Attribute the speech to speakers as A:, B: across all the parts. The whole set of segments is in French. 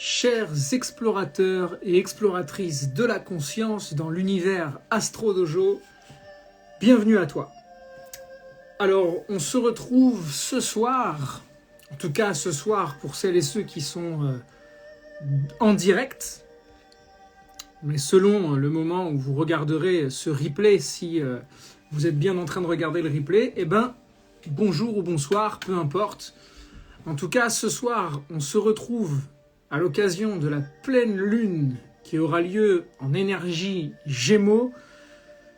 A: Chers explorateurs et exploratrices de la conscience dans l'univers Astro Dojo, bienvenue à toi. Alors, on se retrouve ce soir, en tout cas ce soir pour celles et ceux qui sont en direct, mais selon le moment où vous regarderez ce replay, si vous êtes bien en train de regarder le replay, eh ben, bonjour ou bonsoir, peu importe. En tout cas, ce soir, on se retrouve à l'occasion de la pleine lune qui aura lieu en énergie Gémeaux,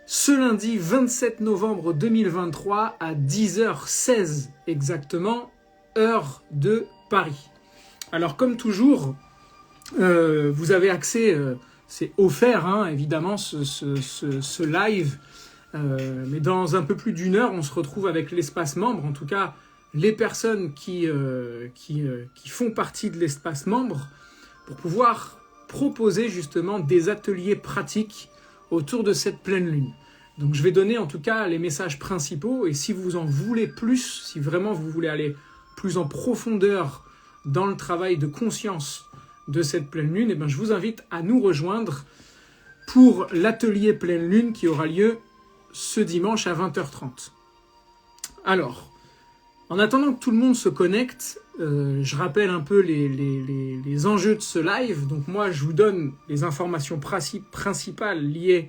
A: ce lundi 27 novembre 2023 à 10h16 exactement, heure de Paris. Alors comme toujours, vous avez accès, c'est offert évidemment ce live, mais dans un peu plus d'une heure, on se retrouve avec l'espace membre, en tout cas les personnes qui font partie de l'espace membre, pour pouvoir proposer justement des ateliers pratiques autour de cette pleine lune. Donc je vais donner en tout cas les messages principaux, et si vous en voulez plus, si vraiment vous voulez aller plus en profondeur dans le travail de conscience de cette pleine lune, eh bien je vous invite à nous rejoindre pour l'atelier pleine lune qui aura lieu ce dimanche à 20h30. Alors, en attendant que tout le monde se connecte, je rappelle un peu les enjeux de ce live. Donc moi, je vous donne les informations principales liées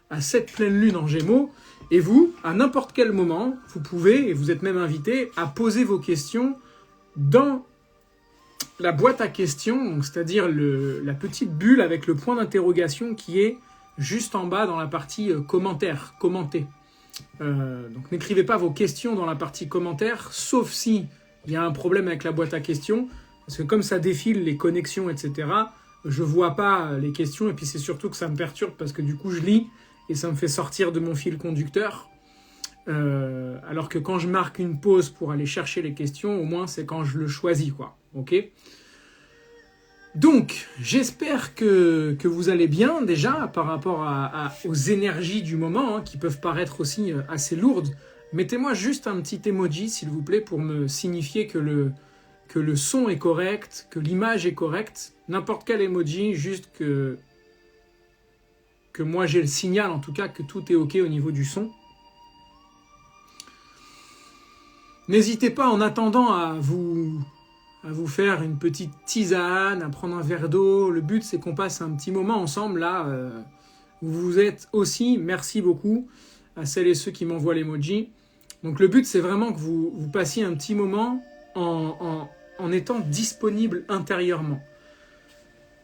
A: à cette pleine lune en Gémeaux. Et vous, à n'importe quel moment, vous pouvez, et vous êtes même invité, à poser vos questions dans la boîte à questions, c'est-à-dire la petite bulle avec le point d'interrogation qui est juste en bas dans la partie commentaires, commenter. Donc n'écrivez pas vos questions dans la partie commentaires, sauf si il y a un problème avec la boîte à questions, parce que comme ça défile les connexions, etc., je vois pas les questions, et puis c'est surtout que ça me perturbe, parce que du coup je lis, et ça me fait sortir de mon fil conducteur, alors que quand je marque une pause pour aller chercher les questions, au moins c'est quand je le choisis, quoi, ok ? Donc, j'espère que vous allez bien déjà par rapport aux énergies du moment, qui peuvent paraître aussi assez lourdes. Mettez-moi juste un petit emoji, s'il vous plaît, pour me signifier que le son est correct, que l'image est correcte. N'importe quel emoji, juste que moi j'ai le signal, en tout cas, que tout est OK au niveau du son. N'hésitez pas en attendant à vous faire une petite tisane, à prendre un verre d'eau. Le but, c'est qu'on passe un petit moment ensemble, là, où vous êtes aussi. Merci beaucoup à celles et ceux qui m'envoient l'emoji. Donc le but, c'est vraiment que vous passiez un petit moment en étant disponible intérieurement.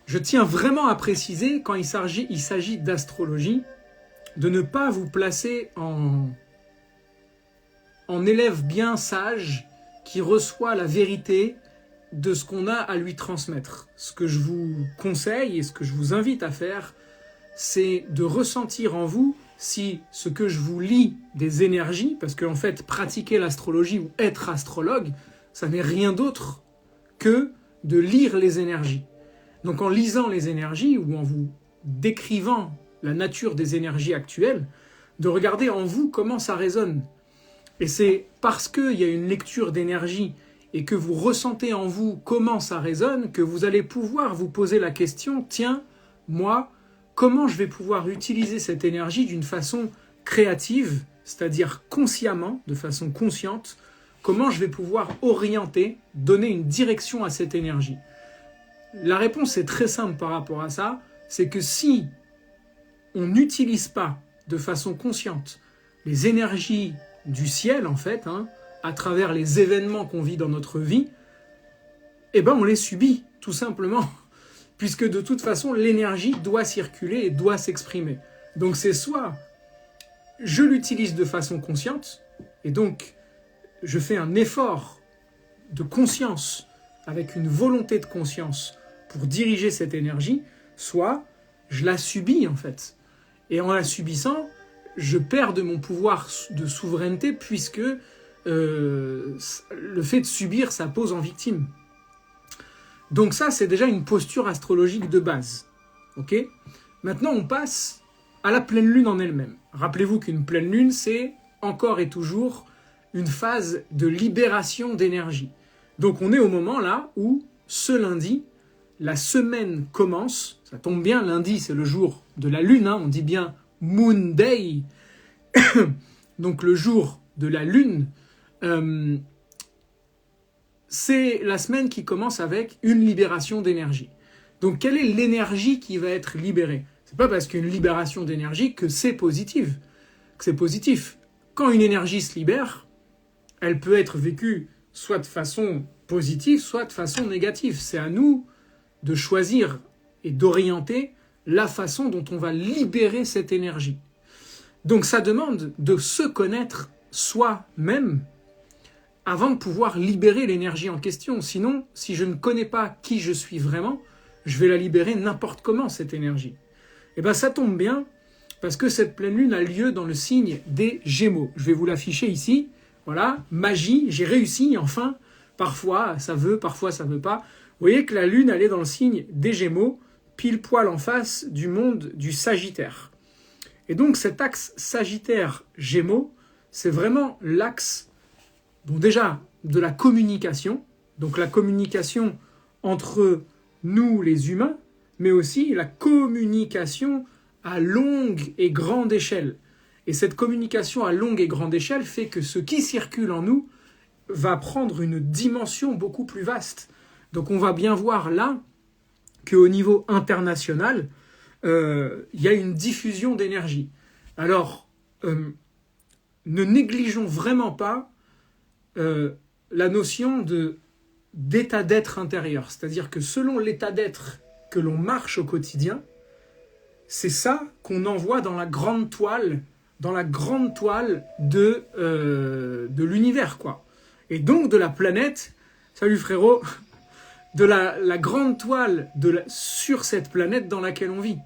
A: Je tiens vraiment à préciser, quand il s'agit d'astrologie, de ne pas vous placer en élève bien sage qui reçoit la vérité de ce qu'on a à lui transmettre. Ce que je vous conseille et ce que je vous invite à faire, c'est de ressentir en vous si ce que je vous lis des énergies, parce qu'en fait, pratiquer l'astrologie ou être astrologue, ça n'est rien d'autre que de lire les énergies. Donc en lisant les énergies ou en vous décrivant la nature des énergies actuelles, de regarder en vous comment ça résonne. Et c'est parce qu'il y a une lecture d'énergie et que vous ressentez en vous comment ça résonne, que vous allez pouvoir vous poser la question, tiens, moi, comment je vais pouvoir utiliser cette énergie d'une façon créative, c'est-à-dire consciemment, de façon consciente, comment je vais pouvoir orienter, donner une direction à cette énergie. La réponse est très simple par rapport à ça, c'est que si on n'utilise pas de façon consciente les énergies du ciel, en fait, à travers les événements qu'on vit dans notre vie, eh ben on les subit, tout simplement. Puisque de toute façon, l'énergie doit circuler et doit s'exprimer. Donc c'est soit je l'utilise de façon consciente, et donc je fais un effort de conscience, avec une volonté de conscience, pour diriger cette énergie, soit je la subis, en fait. Et en la subissant, je perds de mon pouvoir de souveraineté, puisque le fait de subir, ça pose en victime. Donc ça, c'est déjà une posture astrologique de base. Ok ? Maintenant, on passe à la pleine lune en elle-même. Rappelez-vous qu'une pleine lune, c'est encore et toujours une phase de libération d'énergie. Donc on est au moment là où, ce lundi, la semaine commence. Ça tombe bien, lundi c'est le jour de la lune, on dit bien Moon Day, donc le jour de la lune. C'est la semaine qui commence avec une libération d'énergie. Donc quelle est l'énergie qui va être libérée? C'est pas parce qu'il y a une libération d'énergie que c'est positif. Quand une énergie se libère, elle peut être vécue soit de façon positive, soit de façon négative. C'est à nous de choisir et d'orienter la façon dont on va libérer cette énergie. Donc ça demande de se connaître soi-même avant de pouvoir libérer l'énergie en question. Sinon, si je ne connais pas qui je suis vraiment, je vais la libérer n'importe comment, cette énergie. Et bien ça tombe bien, parce que cette pleine lune a lieu dans le signe des Gémeaux. Je vais vous l'afficher ici. Voilà, magie, j'ai réussi, enfin. Parfois ça veut, parfois ça veut pas. Vous voyez que la lune, elle est dans le signe des Gémeaux, pile poil en face du monde du Sagittaire. Et donc cet axe Sagittaire-Gémeaux, c'est vraiment l'axe, bon déjà, de la communication. Donc la communication entre nous les humains, mais aussi la communication à longue et grande échelle. Et cette communication à longue et grande échelle fait que ce qui circule en nous va prendre une dimension beaucoup plus vaste. Donc on va bien voir là qu'au niveau international, il y a une diffusion d'énergie. Alors, ne négligeons vraiment pas la notion d'état d'être intérieur. C'est-à-dire que selon l'état d'être que l'on marche au quotidien, c'est ça qu'on envoie dans la grande toile de l'univers, quoi. Et donc de la planète, salut frérot, de la grande toile sur cette planète dans laquelle on vit.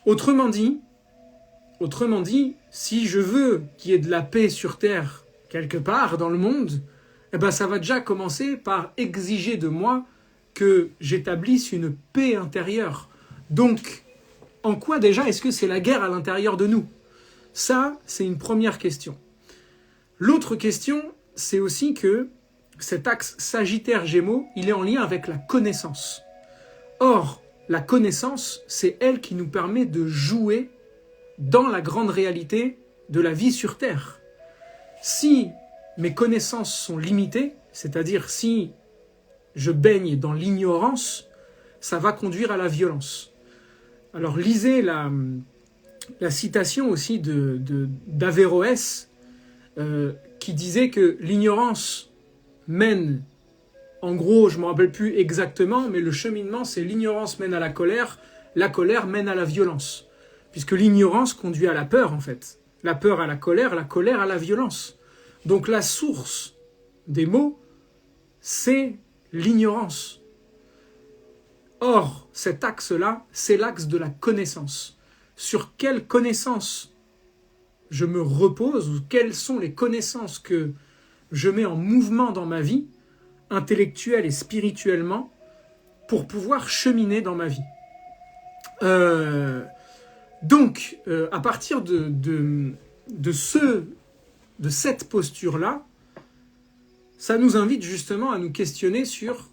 A: Autrement dit, si je veux qu'il y ait de la paix sur Terre quelque part dans le monde, eh ben ça va déjà commencer par exiger de moi que j'établisse une paix intérieure. Donc, en quoi déjà est-ce que c'est la guerre à l'intérieur de nous? Ça, c'est une première question. L'autre question, c'est aussi que cet axe Sagittaire-Gémeaux, il est en lien avec la connaissance. Or, la connaissance, c'est elle qui nous permet de jouer dans la grande réalité de la vie sur Terre. Si mes connaissances sont limitées, c'est-à-dire si je baigne dans l'ignorance, ça va conduire à la violence. Alors lisez la citation aussi d'Averroès qui disait que l'ignorance mène, en gros, je ne me rappelle plus exactement, mais le cheminement, c'est l'ignorance mène à la colère mène à la violence. Puisque l'ignorance conduit à la peur, en fait. La peur à la colère à la violence. Donc la source des maux, c'est l'ignorance. Or, cet axe-là, c'est l'axe de la connaissance. Sur quelle connaissance je me repose, ou quelles sont les connaissances que je mets en mouvement dans ma vie, intellectuelle et spirituellement, pour pouvoir cheminer dans ma vie. Donc, à partir de cette posture-là, ça nous invite justement à nous questionner sur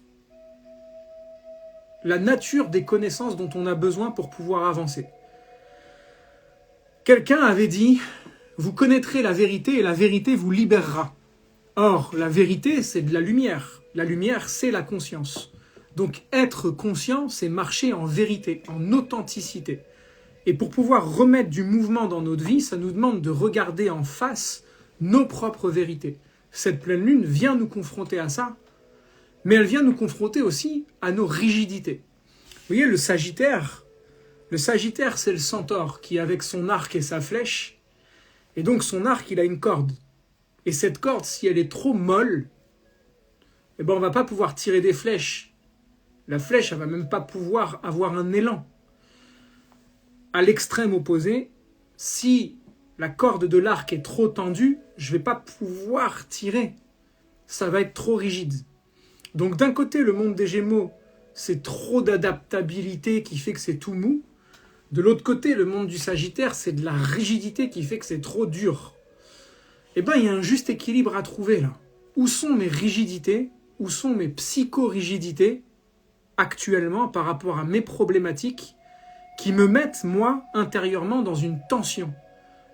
A: la nature des connaissances dont on a besoin pour pouvoir avancer. Quelqu'un avait dit « Vous connaîtrez la vérité et la vérité vous libérera ». Or, la vérité, c'est de la lumière. La lumière, c'est la conscience. Donc, être conscient, c'est marcher en vérité, en authenticité. Et pour pouvoir remettre du mouvement dans notre vie, ça nous demande de regarder en face nos propres vérités. Cette pleine lune vient nous confronter à ça, mais elle vient nous confronter aussi à nos rigidités. Vous voyez, le Sagittaire, c'est le centaure qui, avec son arc et sa flèche, et donc son arc, il a une corde. Et cette corde, si elle est trop molle, eh ben on ne va pas pouvoir tirer des flèches. La flèche, elle ne va même pas pouvoir avoir un élan. À l'extrême opposé, si la corde de l'arc est trop tendue, je ne vais pas pouvoir tirer. Ça va être trop rigide. Donc d'un côté, le monde des Gémeaux, c'est trop d'adaptabilité qui fait que c'est tout mou. De l'autre côté, le monde du Sagittaire, c'est de la rigidité qui fait que c'est trop dur. Eh bien, il y a un juste équilibre à trouver là. Où sont mes rigidités? Où sont mes psychorigidités? actuellement par rapport à mes problématiques qui me mettent, moi, intérieurement dans une tension.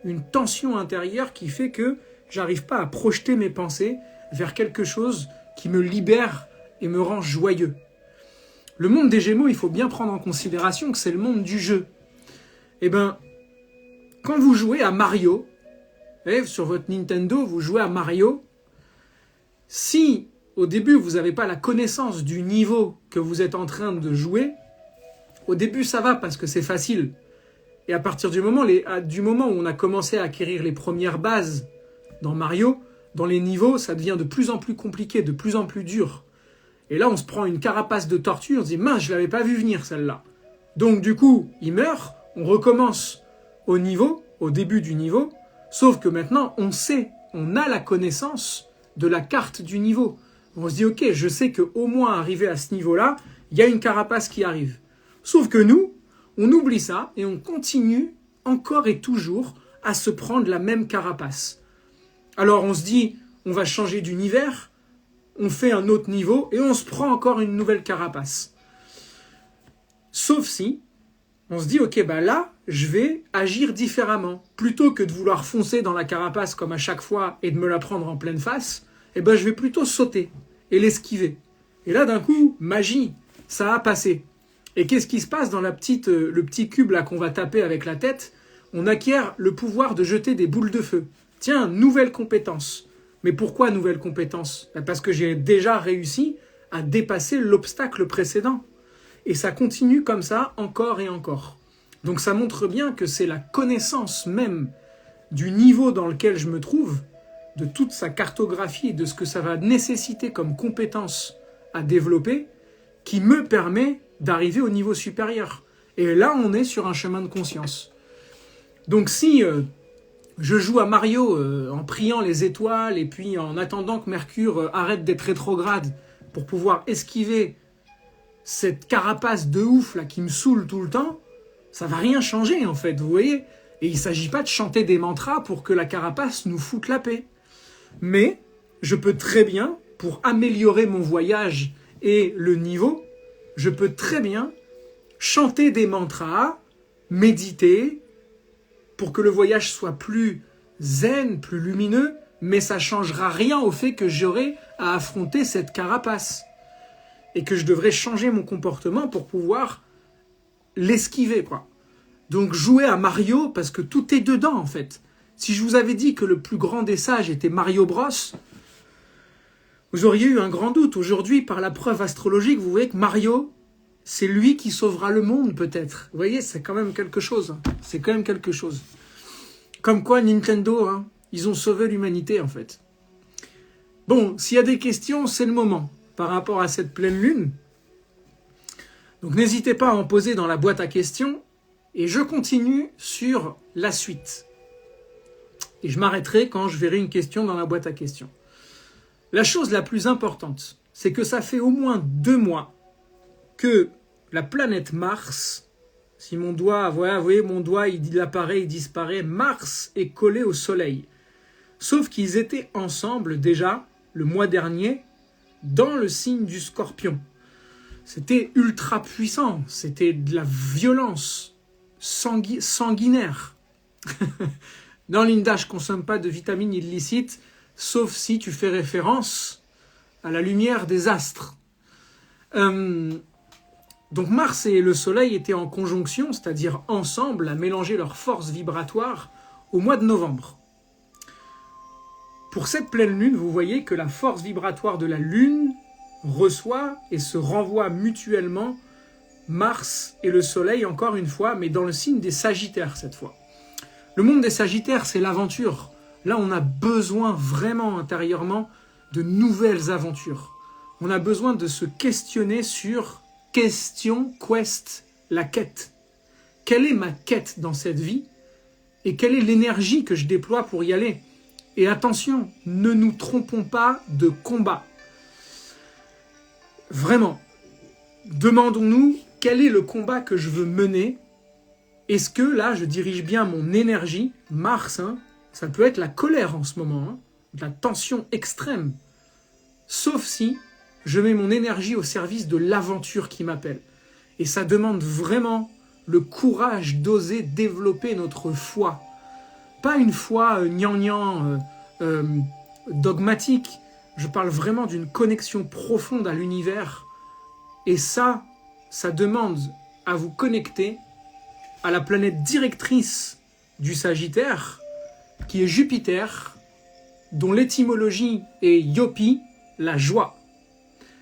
A: Une tension intérieure qui fait que j'arrive pas à projeter mes pensées vers quelque chose qui me libère et me rend joyeux. Le monde des Gémeaux, il faut bien prendre en considération que c'est le monde du jeu. Eh bien, quand vous jouez à Mario, sur votre Nintendo, vous jouez à Mario, si au début vous n'avez pas la connaissance du niveau que vous êtes en train de jouer, au début ça va parce que c'est facile. Et à partir du moment où on a commencé à acquérir les premières bases dans Mario, dans les niveaux, ça devient de plus en plus compliqué, de plus en plus dur. Et là, on se prend une carapace de tortue, on se dit « Mince, je ne l'avais pas vu venir, celle-là ». Donc du coup, il meurt, on recommence au début du niveau, sauf que maintenant, on sait, on a la connaissance de la carte du niveau. On se dit « Ok, je sais qu'au moins arrivé à ce niveau-là, il y a une carapace qui arrive ». Sauf que nous, on oublie ça et on continue encore et toujours à se prendre la même carapace. Alors on se dit « On va changer d'univers », on fait un autre niveau et on se prend encore une nouvelle carapace. Sauf si on se dit, ok, bah là, je vais agir différemment. Plutôt que de vouloir foncer dans la carapace comme à chaque fois et de me la prendre en pleine face, eh ben, je vais plutôt sauter et l'esquiver. Et là, d'un coup, magie, ça a passé. Et qu'est-ce qui se passe dans le petit cube là qu'on va taper avec la tête? On acquiert le pouvoir de jeter des boules de feu. Tiens, nouvelle compétence. Mais pourquoi nouvelle compétence? Parce que j'ai déjà réussi à dépasser l'obstacle précédent. Et ça continue comme ça encore et encore. Donc ça montre bien que c'est la connaissance même du niveau dans lequel je me trouve, de toute sa cartographie, de ce que ça va nécessiter comme compétence à développer, qui me permet d'arriver au niveau supérieur. Et là, on est sur un chemin de conscience. Donc si je joue à Mario en priant les étoiles et puis en attendant que Mercure arrête d'être rétrograde pour pouvoir esquiver cette carapace de ouf là qui me saoule tout le temps, ça va rien changer en fait, vous voyez. Et il ne s'agit pas de chanter des mantras pour que la carapace nous foute la paix. Mais je peux très bien, pour améliorer mon voyage et le niveau, je peux très bien chanter des mantras, méditer, pour que le voyage soit plus zen, plus lumineux, mais ça ne changera rien au fait que j'aurai à affronter cette carapace. Et que je devrais changer mon comportement pour pouvoir l'esquiver, quoi. Donc jouer à Mario, parce que tout est dedans, en fait. Si je vous avais dit que le plus grand des sages était Mario Bros, vous auriez eu un grand doute. Aujourd'hui, par la preuve astrologique, vous voyez que Mario, c'est lui qui sauvera le monde, peut-être. Vous voyez, c'est quand même quelque chose. C'est quand même quelque chose. Comme quoi, Nintendo, ils ont sauvé l'humanité, en fait. Bon, s'il y a des questions, c'est le moment. Par rapport à cette pleine lune. Donc n'hésitez pas à en poser dans la boîte à questions et je continue sur la suite. Et je m'arrêterai quand je verrai une question dans la boîte à questions. La chose la plus importante, c'est que ça fait au moins 2 mois que la planète Mars, si mon doigt, voilà, vous voyez mon doigt, il apparaît, il disparaît, Mars est collé au Soleil. Sauf qu'ils étaient ensemble déjà le mois dernier, dans le signe du Scorpion. C'était ultra puissant, c'était de la violence sanguinaire. Dans Linda, je ne consomme pas de vitamines illicites, sauf si tu fais référence à la lumière des astres. Donc Mars et le Soleil étaient en conjonction, c'est-à-dire ensemble, à mélanger leurs forces vibratoires au mois de novembre. Pour cette pleine lune, vous voyez que la force vibratoire de la lune reçoit et se renvoie mutuellement Mars et le Soleil, encore une fois, mais dans le signe des Sagittaires cette fois. Le monde des Sagittaires, c'est l'aventure. Là, on a besoin vraiment intérieurement de nouvelles aventures. On a besoin de se questionner sur question, quest, la quête. Quelle est ma quête dans cette vie et quelle est l'énergie que je déploie pour y aller? Et attention, ne nous trompons pas de combat. Vraiment, demandons-nous quel est le combat que je veux mener. Est-ce que là, je dirige bien mon énergie? Mars, ça peut être la colère en ce moment, de la tension extrême. Sauf si je mets mon énergie au service de l'aventure qui m'appelle. Et ça demande vraiment le courage d'oser développer notre foi. Pas une foi gnangnan, dogmatique. Je parle vraiment d'une connexion profonde à l'univers. Et ça demande à vous connecter à la planète directrice du Sagittaire, qui est Jupiter, dont l'étymologie est Yopi, la joie.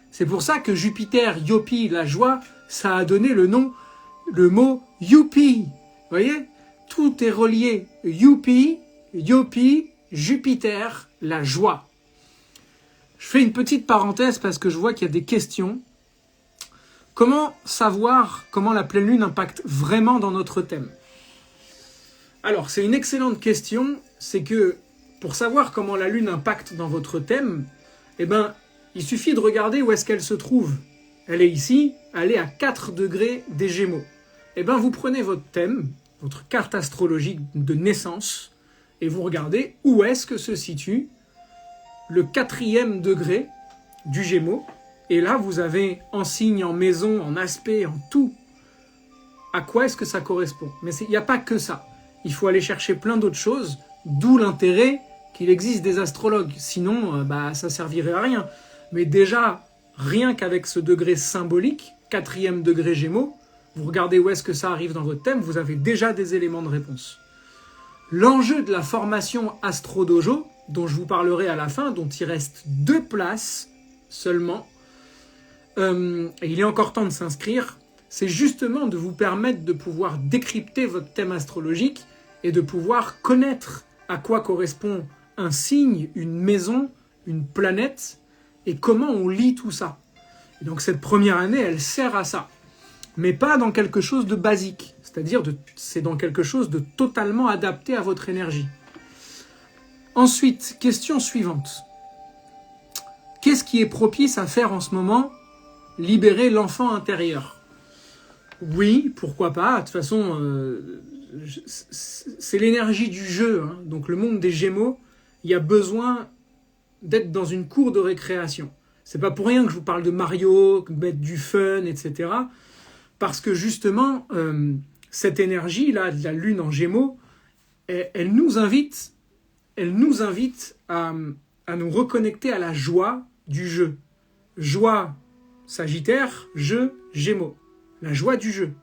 A: C'est pour ça que Jupiter, Yopi, la joie, ça a donné le mot Youpi. Vous voyez ? Tout est relié. Youpi, Yopi, Jupiter, la joie. Je fais une petite parenthèse parce que je vois qu'il y a des questions. Comment savoir comment la pleine lune impacte vraiment dans notre thème ? Alors, c'est une excellente question. C'est que pour savoir comment la lune impacte dans votre thème, il suffit de regarder où est-ce qu'elle se trouve. Elle est ici, elle est à 4 degrés des Gémeaux. Vous prenez votre thème, votre carte astrologique de naissance, et vous regardez où est-ce que se situe le 4e degré du Gémeaux. Et là, vous avez en signe, en maison, en aspect, en tout, à quoi est-ce que ça correspond. Mais il n'y a pas que ça. Il faut aller chercher plein d'autres choses, d'où l'intérêt qu'il existe des astrologues. Sinon, ça servirait à rien. Mais déjà, rien qu'avec ce degré symbolique, 4e degré Gémeaux, vous regardez où est-ce que ça arrive dans votre thème, vous avez déjà des éléments de réponse. L'enjeu de la formation Astro Dojo, dont je vous parlerai à la fin, dont il reste 2 places seulement, et il est encore temps de s'inscrire, c'est justement de vous permettre de pouvoir décrypter votre thème astrologique et de pouvoir connaître à quoi correspond un signe, une maison, une planète, et comment on lit tout ça. Et donc cette première année, elle sert à ça. Mais pas dans quelque chose de basique. C'est-à-dire, c'est dans quelque chose de totalement adapté à votre énergie. Ensuite, question suivante. Qu'est-ce qui est propice à faire en ce moment ? Libérer l'enfant intérieur. Oui, pourquoi pas. De toute façon, c'est l'énergie du jeu. Donc le monde des Gémeaux, il y a besoin d'être dans une cour de récréation. C'est pas pour rien que je vous parle de Mario, de mettre du fun, etc. Parce que justement, cette énergie-là, de la lune en Gémeaux, elle nous invite à nous reconnecter à la joie du jeu. Joie Sagittaire, jeu Gémeaux. La joie du jeu.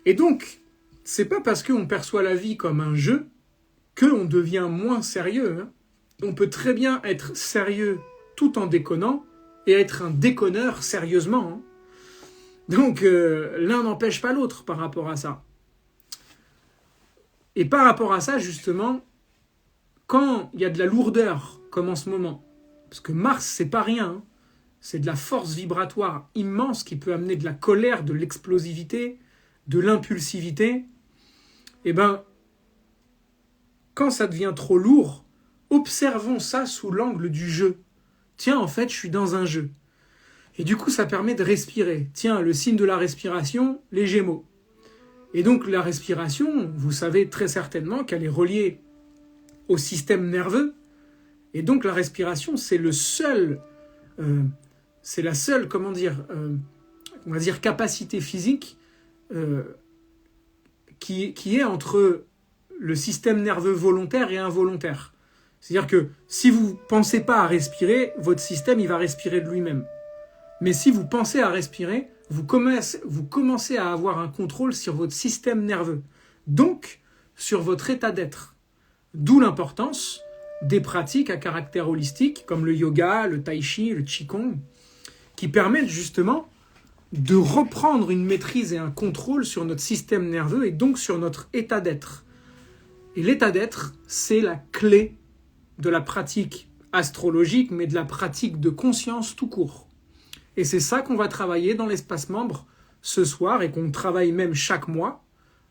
A: Et donc, c'est pas parce qu'on perçoit la vie comme un jeu qu'on devient moins sérieux. On peut très bien être sérieux tout en déconnant et être un déconneur sérieusement. Donc, l'un n'empêche pas l'autre par rapport à ça. Et par rapport à ça, justement, quand il y a de la lourdeur, comme en ce moment, parce que Mars, c'est pas rien, c'est de la force vibratoire immense qui peut amener de la colère, de l'explosivité, de l'impulsivité, quand ça devient trop lourd, observons ça sous l'angle du jeu. Tiens, en fait, je suis dans un jeu. Et du coup, ça permet de respirer. Tiens, le signe de la respiration, les Gémeaux. Et donc, la respiration, vous savez très certainement qu'elle est reliée au système nerveux. Et donc, la respiration, c'est la seule, on va dire, capacité physique qui est entre le système nerveux volontaire et involontaire. C'est-à-dire que si vous ne pensez pas à respirer, votre système il va respirer de lui-même. Mais si vous pensez à respirer, vous commencez à avoir un contrôle sur votre système nerveux. Donc, sur votre état d'être. D'où l'importance des pratiques à caractère holistique, comme le yoga, le tai chi, le qigong, qui permettent justement de reprendre une maîtrise et un contrôle sur notre système nerveux et donc sur notre état d'être. Et l'état d'être, c'est la clé de la pratique astrologique, mais de la pratique de conscience tout court. Et c'est ça qu'on va travailler dans l'espace membre ce soir et qu'on travaille même chaque mois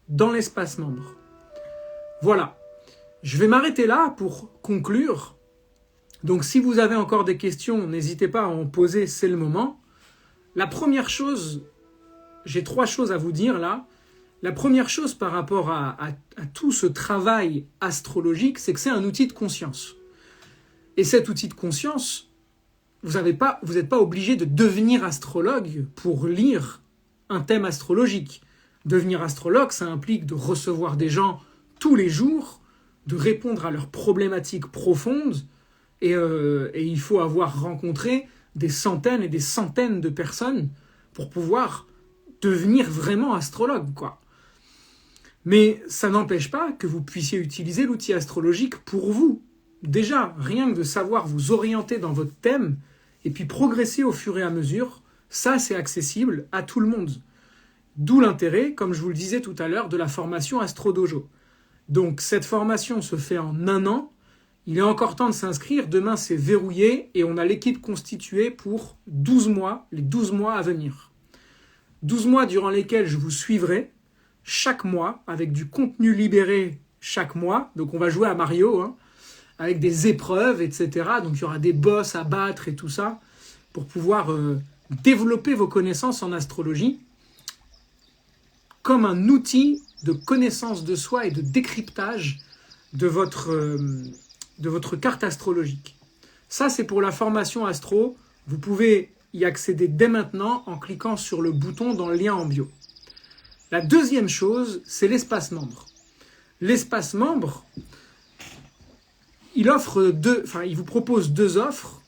A: dans l'espace membre. Voilà. Je vais m'arrêter là pour conclure. Donc si vous avez encore des questions, n'hésitez pas à en poser, c'est le moment. La première chose, j'ai 3 choses à vous dire là. La première chose par rapport à tout ce travail astrologique, c'est que c'est un outil de conscience. Et cet outil de conscience, vous n'êtes pas obligé de devenir astrologue pour lire un thème astrologique. Devenir astrologue, ça implique de recevoir des gens tous les jours, de répondre à leurs problématiques profondes, et il faut avoir rencontré des centaines et des centaines de personnes pour pouvoir devenir vraiment astrologue, quoi. Mais ça n'empêche pas que vous puissiez utiliser l'outil astrologique pour vous. Déjà, rien que de savoir vous orienter dans votre thème et puis progresser au fur et à mesure, ça c'est accessible à tout le monde. D'où l'intérêt, comme je vous le disais tout à l'heure, de la formation Astro Dojo. Donc cette formation se fait en 1 an. Il est encore temps de s'inscrire. Demain c'est verrouillé et on a l'équipe constituée pour 12 mois, les 12 mois à venir. 12 mois durant lesquels je vous suivrai chaque mois avec du contenu libéré chaque mois. Donc on va jouer à Mario, avec des épreuves, etc. Donc il y aura des boss à battre et tout ça pour pouvoir développer vos connaissances en astrologie comme un outil de connaissance de soi et de décryptage de votre carte astrologique. Ça, c'est pour la formation astro. Vous pouvez y accéder dès maintenant en cliquant sur le bouton dans le lien en bio. La deuxième chose, c'est l'espace membre. L'espace membre, il vous propose 2 offres.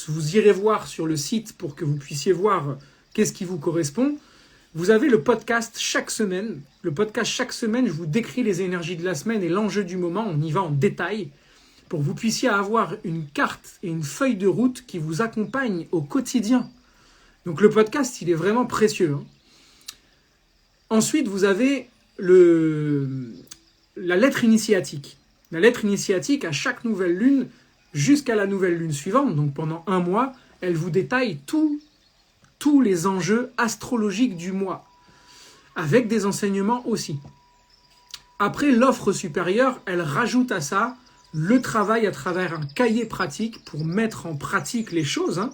A: Vous irez voir sur le site pour que vous puissiez voir qu'est-ce qui vous correspond. Vous avez le podcast chaque semaine. Le podcast chaque semaine, je vous décris les énergies de la semaine et l'enjeu du moment. On y va en détail pour que vous puissiez avoir une carte et une feuille de route qui vous accompagne au quotidien. Donc le podcast, il est vraiment précieux. Ensuite, vous avez la lettre initiatique. La lettre initiatique, à chaque nouvelle lune, jusqu'à la nouvelle lune suivante, donc pendant 1 mois, elle vous détaille tous les enjeux astrologiques du mois, avec des enseignements aussi. Après, l'offre supérieure, elle rajoute à ça le travail à travers un cahier pratique pour mettre en pratique les choses,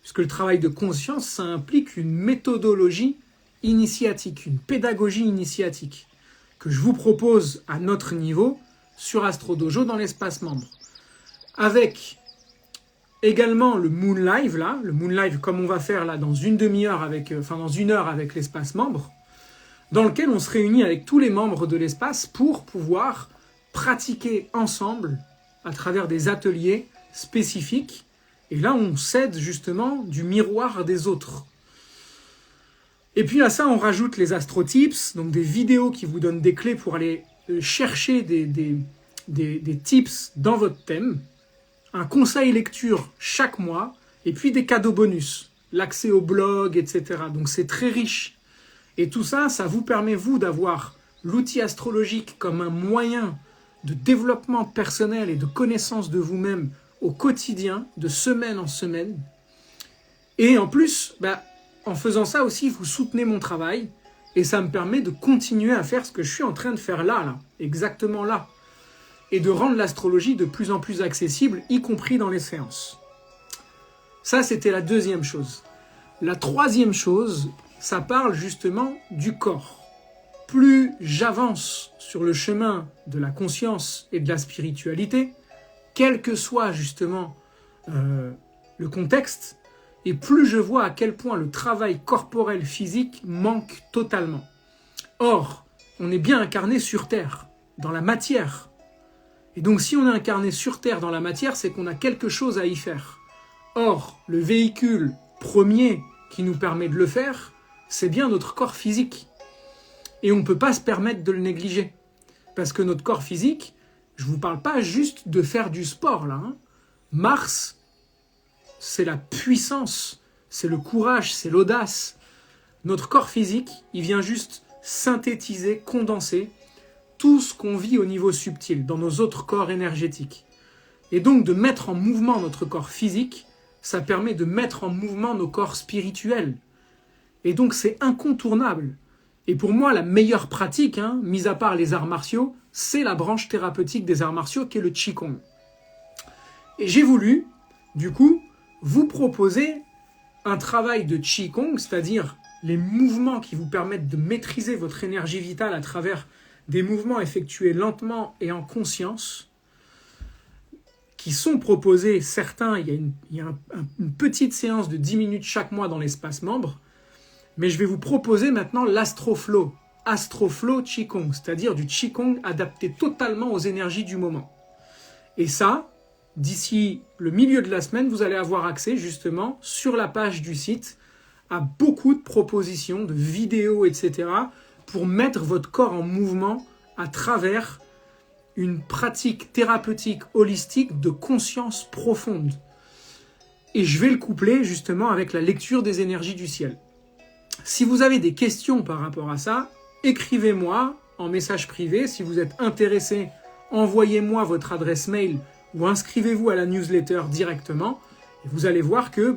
A: puisque le travail de conscience, ça implique une méthodologie initiatique, une pédagogie initiatique, que je vous propose à notre niveau sur Astro Dojo dans l'espace membre. Avec également le Moon Live, le Moon Live comme on va faire là dans une demi-heure dans 1 heure avec l'espace membre, dans lequel on se réunit avec tous les membres de l'espace pour pouvoir pratiquer ensemble à travers des ateliers spécifiques. Et là, on s'aide justement du miroir des autres. Et puis à ça, on rajoute les astro-tips, donc des vidéos qui vous donnent des clés pour aller chercher des tips dans votre thème, un conseil lecture chaque mois, et puis des cadeaux bonus, l'accès au blog, etc. Donc c'est très riche. Et tout ça, ça vous permet, vous, d'avoir l'outil astrologique comme un moyen de développement personnel et de connaissance de vous-même au quotidien, de semaine en semaine. Et en plus, en faisant ça aussi, vous soutenez mon travail et ça me permet de continuer à faire ce que je suis en train de faire là, exactement là. Et de rendre l'astrologie de plus en plus accessible, y compris dans les séances. Ça, c'était la deuxième chose. La troisième chose, ça parle justement du corps. Plus j'avance sur le chemin de la conscience et de la spiritualité, quel que soit justement le contexte, et plus je vois à quel point le travail corporel physique manque totalement. Or, on est bien incarné sur Terre, dans la matière. Et donc si on est incarné sur Terre dans la matière, c'est qu'on a quelque chose à y faire. Or, le véhicule premier qui nous permet de le faire, c'est bien notre corps physique. Et on ne peut pas se permettre de le négliger. Parce que notre corps physique, je ne vous parle pas juste de faire du sport là. Mars, c'est la puissance, c'est le courage, c'est l'audace. Notre corps physique, il vient juste synthétiser, condenser tout ce qu'on vit au niveau subtil, dans nos autres corps énergétiques. Et donc de mettre en mouvement notre corps physique, ça permet de mettre en mouvement nos corps spirituels. Et donc c'est incontournable. Et pour moi, la meilleure pratique, mis à part les arts martiaux, c'est la branche thérapeutique des arts martiaux qui est le Qigong. Et j'ai voulu, du coup, vous proposer un travail de Qigong, c'est-à-dire les mouvements qui vous permettent de maîtriser votre énergie vitale à travers des mouvements effectués lentement et en conscience, qui sont proposés, certains, il y a une petite séance de 10 minutes chaque mois dans l'espace membre, mais je vais vous proposer maintenant l'Astroflow. Astroflow Qigong, c'est-à-dire du Qigong adapté totalement aux énergies du moment. Et ça, d'ici le milieu de la semaine, vous allez avoir accès justement sur la page du site à beaucoup de propositions, de vidéos, etc. pour mettre votre corps en mouvement à travers une pratique thérapeutique holistique de conscience profonde. Et je vais le coupler justement avec la lecture des énergies du ciel. Si vous avez des questions par rapport à ça, écrivez-moi en message privé. Si vous êtes intéressé, envoyez-moi votre adresse mail ou inscrivez-vous à la newsletter directement. Et vous allez voir que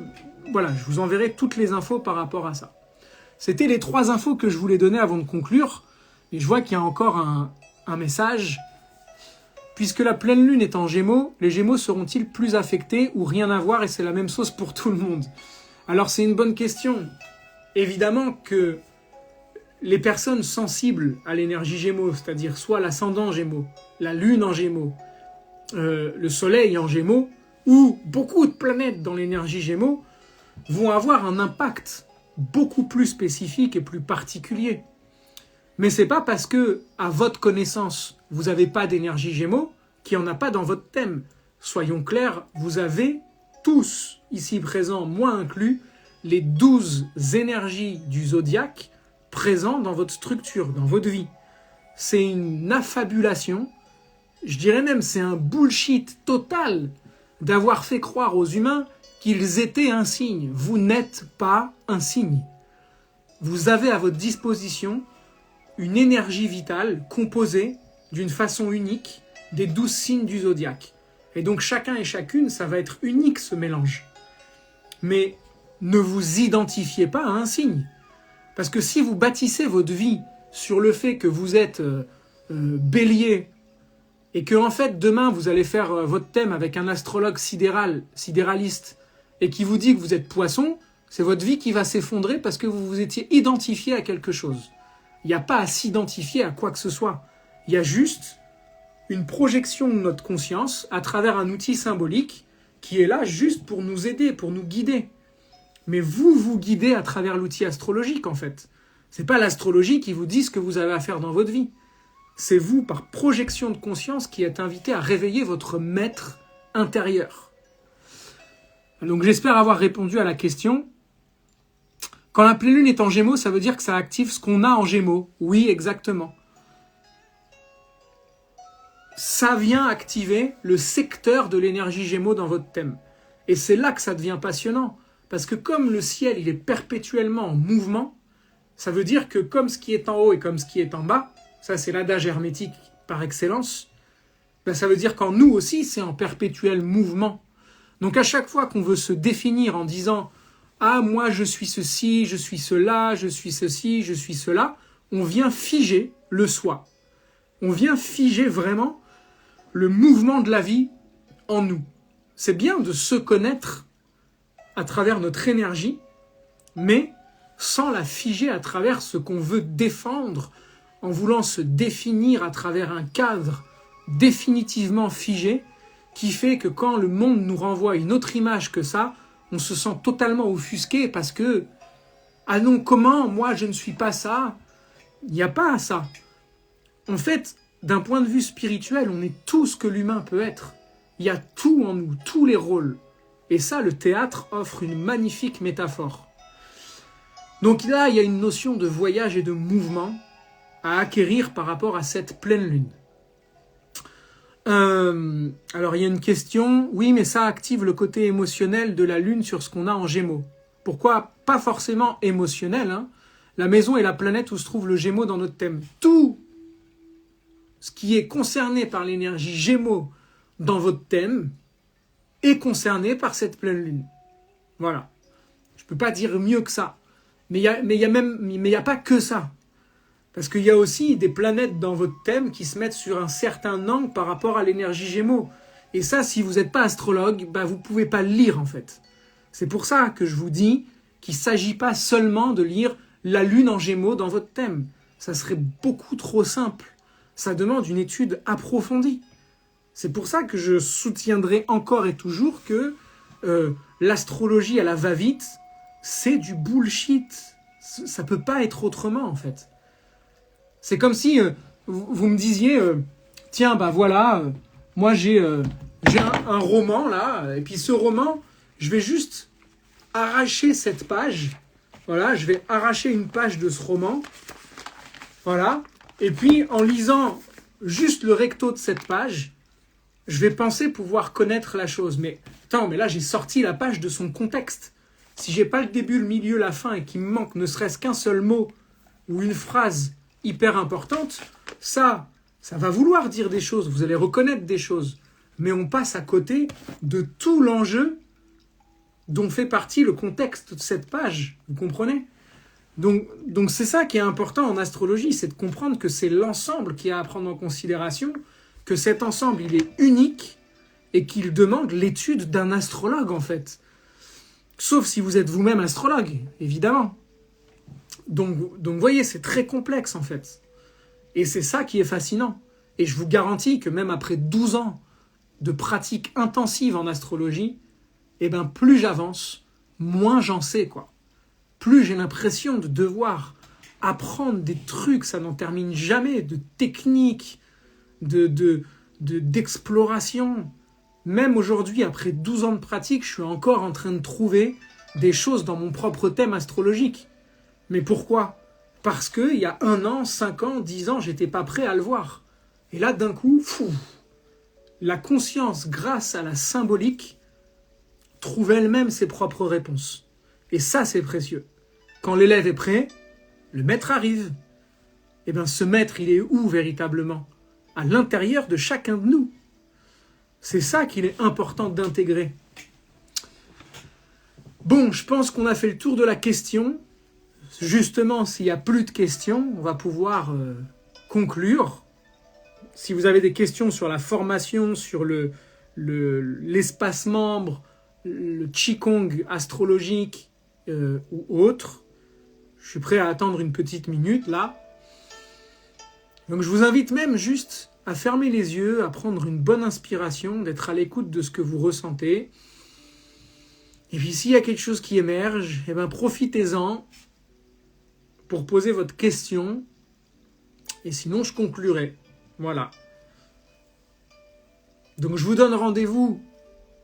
A: voilà, je vous enverrai toutes les infos par rapport à ça. C'était les 3 infos que je voulais donner avant de conclure. Et je vois qu'il y a encore un message. Puisque la pleine lune est en Gémeaux, les Gémeaux seront-ils plus affectés ou rien à voir et c'est la même chose pour tout le monde? Alors c'est une bonne question. Évidemment que les personnes sensibles à l'énergie Gémeaux, c'est-à-dire soit l'ascendant Gémeaux, la lune en Gémeaux, le soleil en Gémeaux, ou beaucoup de planètes dans l'énergie Gémeaux, vont avoir un impact beaucoup plus spécifique et plus particulier. Mais c'est pas parce que, à votre connaissance, vous n'avez pas d'énergie Gémeaux qu'il n'y en a pas dans votre thème. Soyons clairs, vous avez tous, ici présents, moi inclus, les 12 énergies du zodiaque présentes dans votre structure, dans votre vie. C'est une affabulation, je dirais même c'est un bullshit total d'avoir fait croire aux humains qu'ils étaient un signe. Vous n'êtes pas un signe. Vous avez à votre disposition une énergie vitale composée d'une façon unique des 12 signes du zodiaque. Et donc chacun et chacune, ça va être unique ce mélange. Mais ne vous identifiez pas à un signe. Parce que si vous bâtissez votre vie sur le fait que vous êtes bélier et que en fait demain vous allez faire votre thème avec un astrologue sidéraliste et qui vous dit que vous êtes poisson, c'est votre vie qui va s'effondrer parce que vous vous étiez identifié à quelque chose. Il n'y a pas à s'identifier à quoi que ce soit. Il y a juste une projection de notre conscience à travers un outil symbolique qui est là juste pour nous aider, pour nous guider. Mais vous vous guidez à travers l'outil astrologique en fait. C'est pas l'astrologie qui vous dit ce que vous avez à faire dans votre vie. C'est vous, par projection de conscience, qui êtes invité à réveiller votre maître intérieur. Donc j'espère avoir répondu à la question. Quand la pleine lune est en Gémeaux, ça veut dire que ça active ce qu'on a en Gémeaux. Oui, exactement. Ça vient activer le secteur de l'énergie Gémeaux dans votre thème. Et c'est là que ça devient passionnant. Parce que comme le ciel, il est perpétuellement en mouvement, ça veut dire que comme ce qui est en haut et comme ce qui est en bas, ça c'est l'adage hermétique par excellence, ben ça veut dire qu'en nous aussi, c'est en perpétuel mouvement. Donc à chaque fois qu'on veut se définir en disant « Ah, moi je suis ceci, je suis cela, je suis ceci, je suis cela », on vient figer le soi. On vient figer vraiment le mouvement de la vie en nous. C'est bien de se connaître à travers notre énergie, mais sans la figer à travers ce qu'on veut défendre, en voulant se définir à travers un cadre définitivement figé, qui fait que quand le monde nous renvoie une autre image que ça, on se sent totalement offusqué parce que « Ah non, comment? Moi, je ne suis pas ça. » Il n'y a pas ça. En fait, d'un point de vue spirituel, on est tout ce que l'humain peut être. Il y a tout en nous, tous les rôles. Et ça, le théâtre offre une magnifique métaphore. Donc là, il y a une notion de voyage et de mouvement à acquérir par rapport à cette pleine lune. Alors, il y a une question. Oui, mais ça active le côté émotionnel de la lune sur ce qu'on a en Gémeaux. Pourquoi? Pas forcément émotionnel. La maison est la planète où se trouve le Gémeaux dans notre thème. Tout ce qui est concerné par l'énergie Gémeaux dans votre thème est concerné par cette pleine lune. Voilà. Je ne peux pas dire mieux que ça. Mais il n'y a pas que ça. Parce qu'il y a aussi des planètes dans votre thème qui se mettent sur un certain angle par rapport à l'énergie Gémeaux. Et ça, si vous n'êtes pas astrologue, vous ne pouvez pas le lire en fait. C'est pour ça que je vous dis qu'il ne s'agit pas seulement de lire la lune en Gémeaux dans votre thème. Ça serait beaucoup trop simple. Ça demande une étude approfondie. C'est pour ça que je soutiendrai encore et toujours que l'astrologie à la va-vite, c'est du bullshit. Ça peut pas être autrement, en fait. C'est comme si vous me disiez, tiens, bah voilà, moi j'ai un roman là, et puis ce roman, je vais juste arracher cette page. Voilà, je vais arracher une page de ce roman. Voilà. Et puis, en lisant juste le recto de cette page, je vais penser pouvoir connaître la chose. Mais attends, mais là, j'ai sorti la page de son contexte. Si j'ai pas le début, le milieu, la fin, et qu'il me manque ne serait-ce qu'un seul mot ou une phrase hyper importante, ça va vouloir dire des choses. Vous allez reconnaître des choses. Mais on passe à côté de tout l'enjeu dont fait partie le contexte de cette page. Vous comprenez ? Donc c'est ça qui est important en astrologie, c'est de comprendre que c'est l'ensemble qui a à prendre en considération, que cet ensemble, il est unique et qu'il demande l'étude d'un astrologue, en fait. Sauf si vous êtes vous-même astrologue, évidemment. Donc vous voyez, c'est très complexe, en fait. Et c'est ça qui est fascinant. Et je vous garantis que même après 12 ans de pratique intensive en astrologie, eh ben, plus j'avance, moins j'en sais, quoi. Plus j'ai l'impression de devoir apprendre des trucs, ça n'en termine jamais, de techniques, d'exploration. Même aujourd'hui, après 12 ans de pratique, je suis encore en train de trouver des choses dans mon propre thème astrologique. Mais pourquoi ? Parce qu'il y a 1 an, 5 ans, 10 ans, j'étais pas prêt à le voir. Et là, d'un coup, la conscience, grâce à la symbolique, trouve elle-même ses propres réponses. Et ça, c'est précieux. Quand l'élève est prêt, le maître arrive. Et bien, ce maître, il est où véritablement ? À l'intérieur de chacun de nous. C'est ça qu'il est important d'intégrer. Bon, je pense qu'on a fait le tour de la question. Justement, s'il n'y a plus de questions, on va pouvoir conclure. Si vous avez des questions sur la formation, sur l'espace membre, le Qigong astrologique ou autre, je suis prêt à attendre une petite minute là. Donc je vous invite même juste à fermer les yeux, à prendre une bonne inspiration, d'être à l'écoute de ce que vous ressentez. Et puis s'il y a quelque chose qui émerge, eh ben profitez-en pour poser votre question. Et sinon je conclurai. Voilà. Donc je vous donne rendez-vous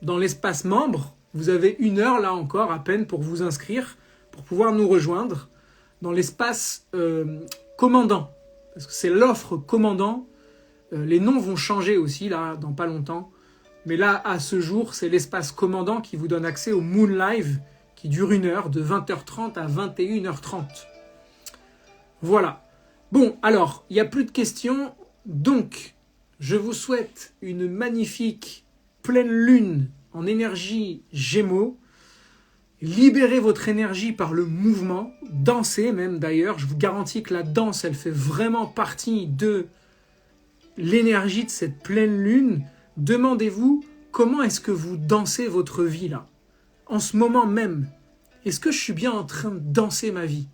A: dans l'espace membre. Vous avez 1 heure là encore à peine pour vous inscrire, pour pouvoir nous rejoindre dans l'espace commandant. Parce que c'est l'offre commandant. Les noms vont changer aussi là dans pas longtemps. Mais là, à ce jour, c'est l'espace commandant qui vous donne accès au Moon Live qui dure 1 heure, de 20h30 à 21h30. Voilà. Bon, alors, il n'y a plus de questions. Donc, je vous souhaite une magnifique pleine lune en énergie Gémeaux. Libérez votre énergie par le mouvement. Dansez même d'ailleurs. Je vous garantis que la danse, elle fait vraiment partie de l'énergie de cette pleine lune. Demandez-vous comment est-ce que vous dansez votre vie là, en ce moment même. Est-ce que je suis bien en train de danser ma vie ?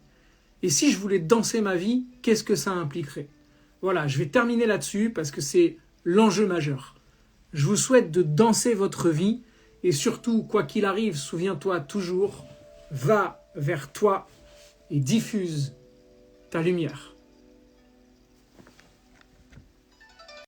A: Et si je voulais danser ma vie, qu'est-ce que ça impliquerait ? Voilà, je vais terminer là-dessus parce que c'est l'enjeu majeur. Je vous souhaite de danser votre vie et surtout, quoi qu'il arrive, souviens-toi toujours, va vers toi et diffuse ta lumière.